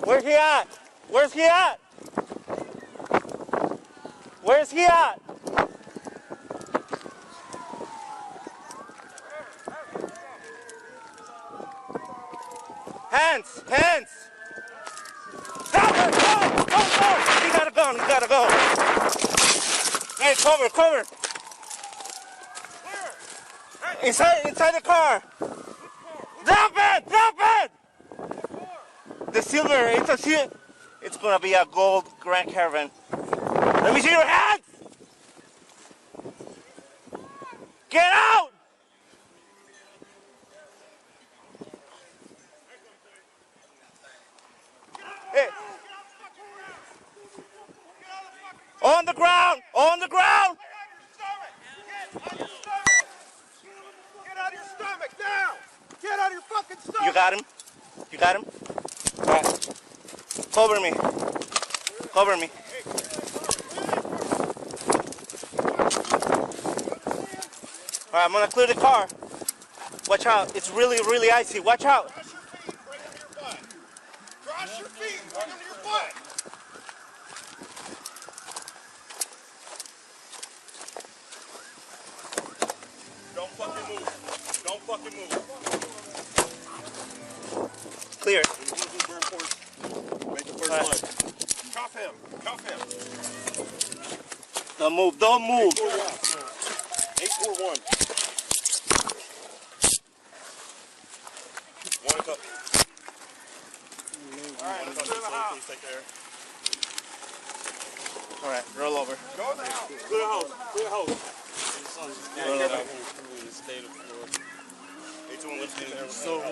Where's he at? Where's he at? Where's he at? Hands! Hands! Stop it! Go! Go! Go! He got a gun! He got a gun! Hey, cover! Cover! Inside the car! Drop it! Drop it! The silver, it's a silver. It's gonna be a gold Grand Caravan. Let me see your hands! Get out! Hey. On the ground! On the ground! Get out of your stomach now! Get out of your fucking stomach! You got him? You got him? All right. Cover me. Cover me. All right, I'm gonna clear the car. Watch out. It's really, really icy. Watch out. Cross your feet right under your butt! Don't fucking move. Don't fucking move. Clear. Make the first line. Cuff him. Cuff him. Don't move. Don't move. 841. One cup. Alright, let's clear the house. Please take care. All right, roll over. Go in the house. Clear the house. Clear the house. Roll over. 821, let's get there. So, I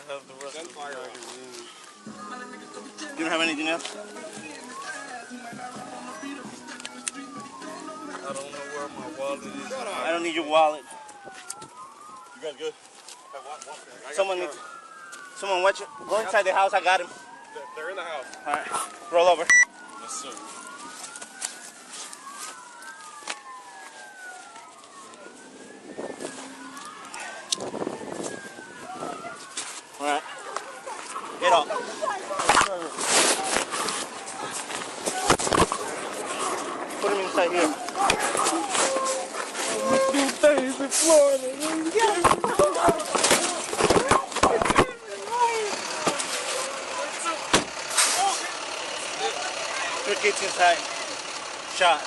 have the rest of the magazine. You don't have anything else? I don't know where my wallet is. I don't need your wallet. You guys good? Someone watch it. Go inside the house. I got him. They're in the house. All right, roll over. Yes, sir. All right, get up. Put him inside here. Days in Florida. Your kid's inside. Shot.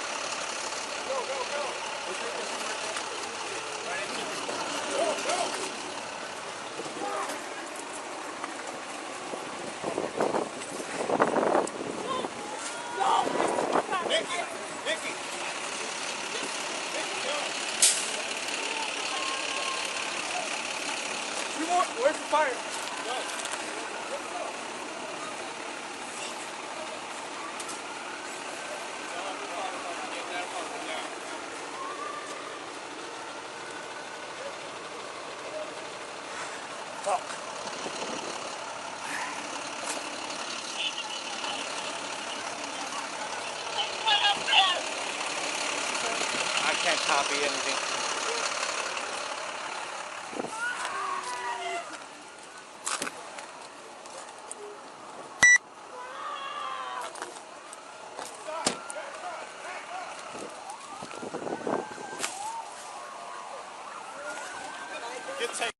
Where's the fire? Fuck. I can't copy anything. Get taken.